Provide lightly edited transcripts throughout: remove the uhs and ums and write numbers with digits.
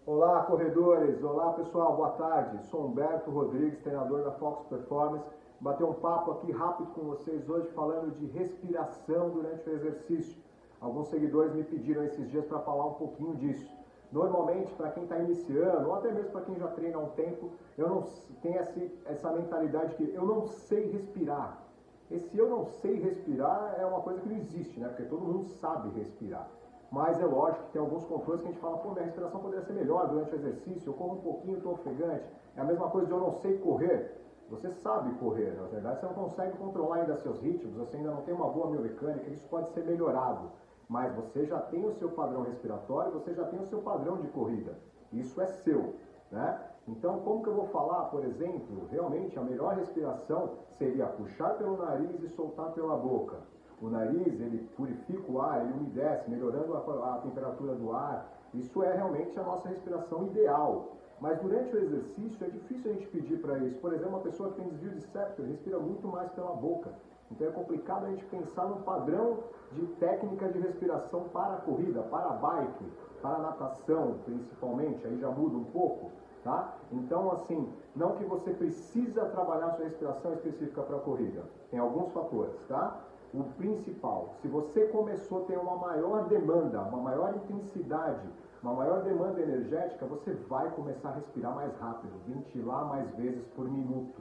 Olá, corredores! Olá, pessoal, boa tarde. Sou Humberto Rodrigues, treinador da Fox Performance. Bater um papo aqui rápido com vocês hoje falando de respiração durante o exercício. Alguns seguidores me pediram esses dias para falar um pouquinho disso. Normalmente, para quem está iniciando, ou até mesmo para quem já treina há um tempo, eu não tenho essa mentalidade que eu não sei respirar. Esse eu não sei respirar é uma coisa que não existe, né? Porque todo mundo sabe respirar. Mas é lógico que tem alguns controles que a gente fala, pô, minha respiração poderia ser melhor durante o exercício, eu corro um pouquinho, estou ofegante. É a mesma coisa de eu não sei correr. Você sabe correr, na verdade você não consegue controlar ainda seus ritmos, você ainda não tem uma boa biomecânica, isso pode ser melhorado. Mas você já tem o seu padrão respiratório, você já tem o seu padrão de corrida. Isso é seu, né? Então, como que eu vou falar, por exemplo, realmente a melhor respiração seria puxar pelo nariz e soltar pela boca. O nariz, ele purifica o ar, ele umedece, melhorando a temperatura do ar. Isso é realmente a nossa respiração ideal. Mas durante o exercício é difícil a gente pedir para isso. Por exemplo, uma pessoa que tem desvio de septo respira muito mais pela boca. Então é complicado a gente pensar num padrão de técnica de respiração para a corrida, para a bike, para a natação principalmente, aí já muda um pouco. Tá? Então, assim, não que você precisa trabalhar sua respiração específica para a corrida. Tem alguns fatores, tá? O principal, se você começou a ter uma maior demanda, uma maior intensidade, uma maior demanda energética, você vai começar a respirar mais rápido, ventilar mais vezes por minuto.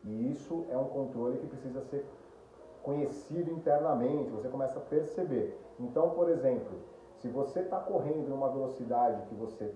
E isso é um controle que precisa ser conhecido internamente, você começa a perceber. Então, por exemplo, se você está correndo em uma velocidade que você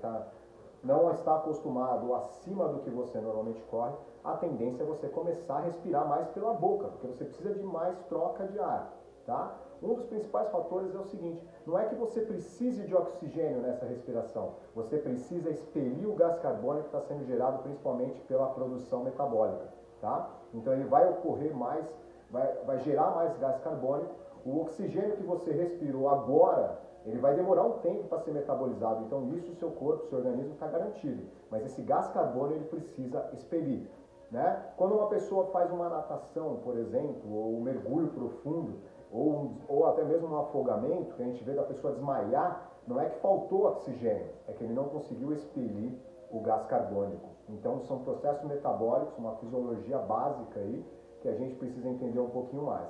não está acostumado ou acima do que você normalmente corre, a tendência é você começar a respirar mais pela boca, porque você precisa de mais troca de ar, tá? Um dos principais fatores é o seguinte, não é que você precise de oxigênio nessa respiração, você precisa expelir o gás carbônico que está sendo gerado principalmente pela produção metabólica, tá? Então ele vai ocorrer mais, vai gerar mais gás carbônico, o oxigênio que você respirou agora, ele vai demorar um tempo para ser metabolizado, então isso o seu corpo, o seu organismo está garantido, mas esse gás carbônico ele precisa expelir. Né? Quando uma pessoa faz uma natação, por exemplo, ou um mergulho profundo, ou até mesmo um afogamento, que a gente vê da pessoa desmaiar, não é que faltou oxigênio, é que ele não conseguiu expelir o gás carbônico. Então são processos metabólicos, uma fisiologia básica aí, que a gente precisa entender um pouquinho mais.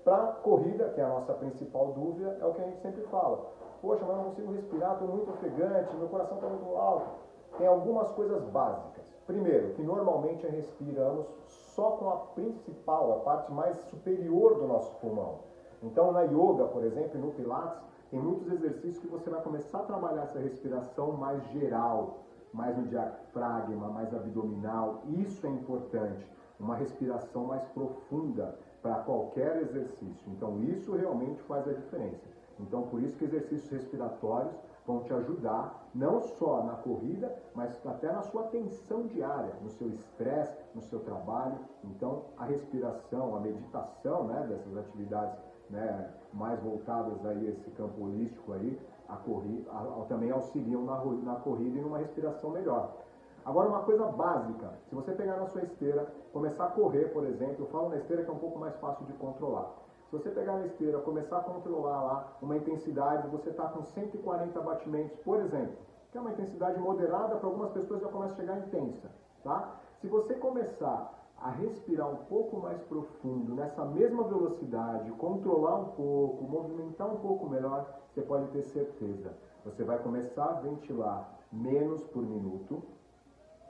Para a corrida, que é a nossa principal dúvida, é o que a gente sempre fala. Poxa, mas eu não consigo respirar, estou muito ofegante, meu coração está muito alto. Tem algumas coisas básicas. Primeiro, que normalmente respiramos só com a principal, a parte mais superior do nosso pulmão. Então, na yoga, por exemplo, e no pilates, tem muitos exercícios que você vai começar a trabalhar essa respiração mais geral, mais no diafragma, mais abdominal. Isso é importante, uma respiração mais profunda para qualquer exercício. Então, isso realmente faz a diferença. Então, por isso que exercícios respiratórios vão te ajudar, não só na corrida, mas até na sua tensão diária, no seu estresse, no seu trabalho. Então, a respiração, a meditação, né, dessas atividades, né, mais voltadas aí a esse campo holístico aí, também auxiliam na corrida e numa respiração melhor. Agora, uma coisa básica, se você pegar na sua esteira, começar a correr, por exemplo, eu falo na esteira que é um pouco mais fácil de controlar. Se você pegar na esteira, começar a controlar lá uma intensidade, você está com 140 batimentos, por exemplo, que é uma intensidade moderada, para algumas pessoas já começa a chegar intensa, tá? Se você começar a respirar um pouco mais profundo, nessa mesma velocidade, controlar um pouco, movimentar um pouco melhor, você pode ter certeza. Você vai começar a ventilar menos por minuto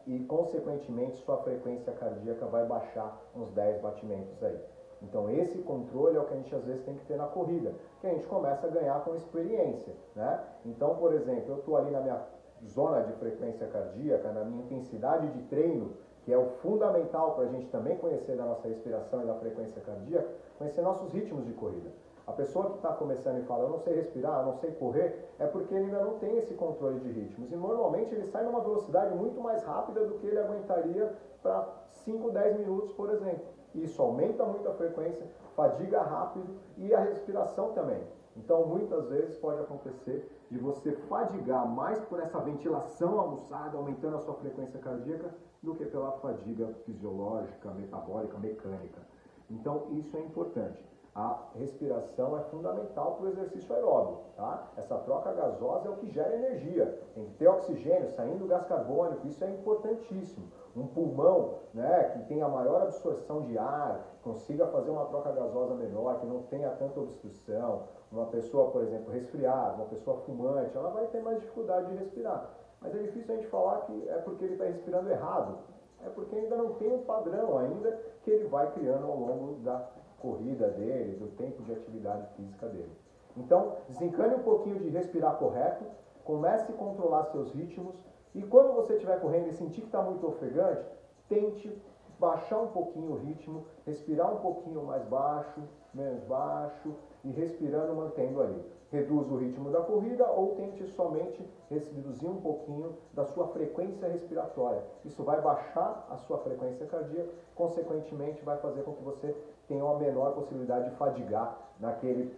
e, consequentemente, sua frequência cardíaca vai baixar uns 10 batimentos aí. Então esse controle é o que a gente às vezes tem que ter na corrida, que a gente começa a ganhar com experiência, né? Então, por exemplo, eu estou ali na minha zona de frequência cardíaca, na minha intensidade de treino, que é o fundamental para a gente também conhecer da nossa respiração e da frequência cardíaca, conhecer nossos ritmos de corrida. A pessoa que está começando e fala, eu não sei respirar, eu não sei correr, é porque ele ainda não tem esse controle de ritmos. E normalmente ele sai numa velocidade muito mais rápida do que ele aguentaria para 5, 10 minutos, por exemplo. Isso aumenta muito a frequência, fadiga rápido e a respiração também. Então, muitas vezes pode acontecer de você fadigar mais por essa ventilação aguçada, aumentando a sua frequência cardíaca, do que pela fadiga fisiológica, metabólica, mecânica. Então, isso é importante. A respiração é fundamental para o exercício aeróbico, tá? Essa troca gasosa é o que gera energia. Tem que ter oxigênio, saindo o gás carbônico, isso é importantíssimo. Um pulmão, né, que tenha maior absorção de ar, consiga fazer uma troca gasosa melhor, que não tenha tanta obstrução. Uma pessoa, por exemplo, resfriada, uma pessoa fumante, ela vai ter mais dificuldade de respirar. Mas é difícil a gente falar que é porque ele está respirando errado. É porque ainda não tem um padrão ainda que ele vai criando ao longo da corrida dele, do tempo de atividade física dele. Então, desencane um pouquinho de respirar correto, comece a controlar seus ritmos e quando você estiver correndo e sentir que está muito ofegante, tente baixar um pouquinho o ritmo, respirar um pouquinho mais baixo, menos baixo e respirando, mantendo ali. Reduz o ritmo da corrida ou tente somente reduzir um pouquinho da sua frequência respiratória. Isso vai baixar a sua frequência cardíaca, consequentemente vai fazer com que você tenha uma menor possibilidade de fadigar naquele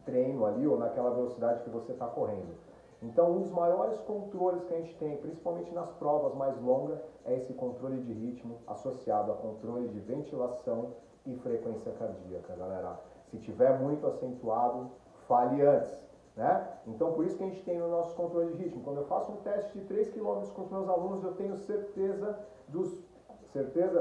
treino ali ou naquela velocidade que você está correndo. Então, um dos maiores controles que a gente tem, principalmente nas provas mais longas, é esse controle de ritmo associado a controle de ventilação e frequência cardíaca, galera. Se tiver muito acentuado, fale antes, né? Então, por isso que a gente tem no nosso controle de ritmo. Quando eu faço um teste de 3 km com os meus alunos, eu tenho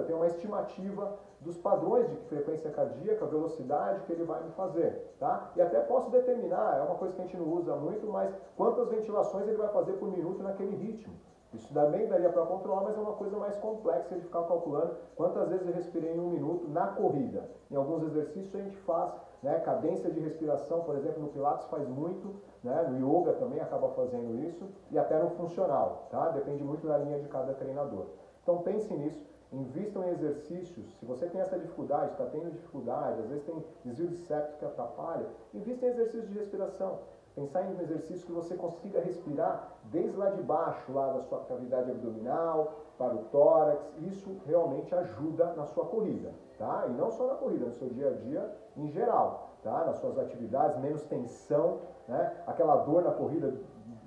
tenho uma estimativa dos padrões de frequência cardíaca, velocidade que ele vai me fazer, tá? E até posso determinar, é uma coisa que a gente não usa muito, mas quantas ventilações ele vai fazer por minuto naquele ritmo. Isso também daria para controlar, mas é uma coisa mais complexa de ficar calculando quantas vezes eu respirei em um minuto na corrida. Em alguns exercícios a gente faz, né, cadência de respiração, por exemplo, no Pilates faz muito, né, no Yoga também acaba fazendo isso, e até no funcional, tá? Depende muito da linha de cada treinador. Então pense nisso. Invistam em exercícios, se você tem essa dificuldade, está tendo dificuldade, às vezes tem desvio de septo que atrapalha, invista em exercícios de respiração. Pensar em um exercício que você consiga respirar desde lá de baixo, lá da sua cavidade abdominal, para o tórax, isso realmente ajuda na sua corrida, tá? E não só na corrida, no seu dia a dia em geral, tá? Nas suas atividades, menos tensão, né? Aquela dor na corrida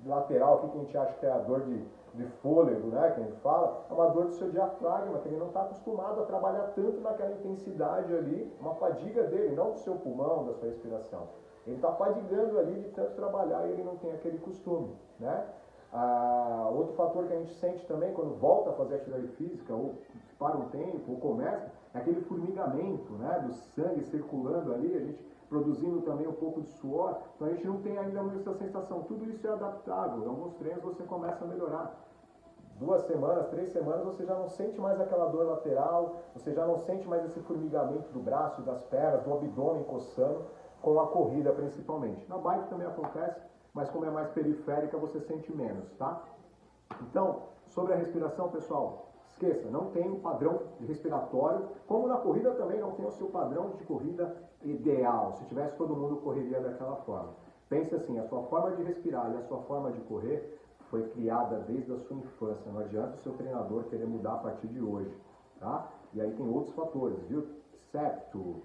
lateral aqui que a gente acha que é a dor de fôlego, né, que a gente fala, é uma dor do seu diafragma, que ele não está acostumado a trabalhar tanto naquela intensidade ali, uma fadiga dele, não do seu pulmão, da sua respiração. Ele está fadigando ali de tanto trabalhar e ele não tem aquele costume, né? Outro fator que a gente sente também quando volta a fazer atividade física, ou para um tempo, ou começa, é aquele formigamento, né, do sangue circulando ali, a gente produzindo também um pouco de suor, então a gente não tem ainda muito essa sensação. Tudo isso é adaptável, em alguns treinos você começa a melhorar. 2 semanas, 3 semanas, você já não sente mais aquela dor lateral, você já não sente mais esse formigamento do braço, das pernas, do abdômen coçando, com a corrida principalmente. Na bike também acontece, mas como é mais periférica, você sente menos, tá? Então, sobre a respiração, pessoal, esqueça, não tem um padrão de respiratório, como na corrida também não tem o seu padrão de corrida ideal. Se tivesse, todo mundo correria daquela forma. Pense assim, a sua forma de respirar e a sua forma de correr foi criada desde a sua infância. Não adianta o seu treinador querer mudar a partir de hoje, tá? E aí tem outros fatores, viu? Septo,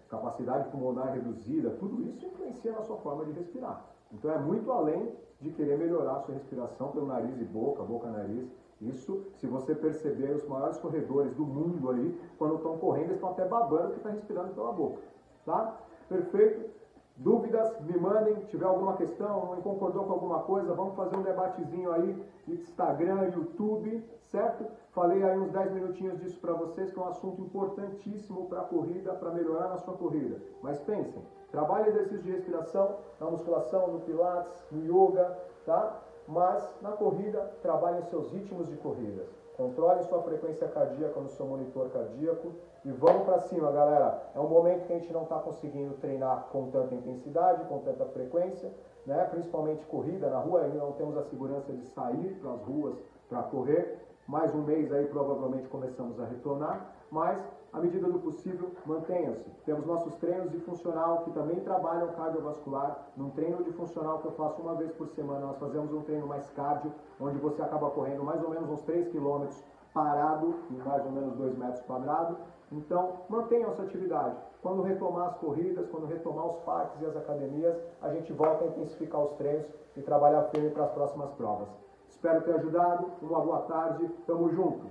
capacidade pulmonar reduzida, tudo isso influencia na sua forma de respirar. Então é muito além de querer melhorar a sua respiração pelo nariz e boca, boca-nariz. Isso, se você perceber, os maiores corredores do mundo aí, quando estão correndo, eles estão até babando que está respirando pela boca, tá? Perfeito? Dúvidas, me mandem. Se tiver alguma questão, não concordou com alguma coisa, vamos fazer um debatezinho aí, Instagram, YouTube, certo? Falei aí uns 10 minutinhos disso para vocês, que é um assunto importantíssimo para a corrida, para melhorar na sua corrida. Mas pensem, trabalhe exercício de respiração, na musculação, no pilates, no yoga, tá? Mas na corrida, trabalhem seus ritmos de corridas. Controle sua frequência cardíaca no seu monitor cardíaco e vamos para cima, galera. É um momento que a gente não está conseguindo treinar com tanta intensidade, com tanta frequência, né? Principalmente corrida na rua, ainda não temos a segurança de sair para as ruas para correr. Mais um mês aí provavelmente começamos a retornar, mas à medida do possível, mantenham-se. Temos nossos treinos de funcional que também trabalham cardiovascular. Num treino de funcional que eu faço uma vez por semana, nós fazemos um treino mais cardio, onde você acaba correndo mais ou menos uns 3 km parado, em mais ou menos 2 metros quadrados. Então, mantenham essa atividade. Quando retomar as corridas, quando retomar os parques e as academias, a gente volta a intensificar os treinos e trabalhar firme para as próximas provas. Espero ter ajudado. Uma boa tarde. Tamo junto.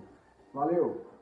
Valeu!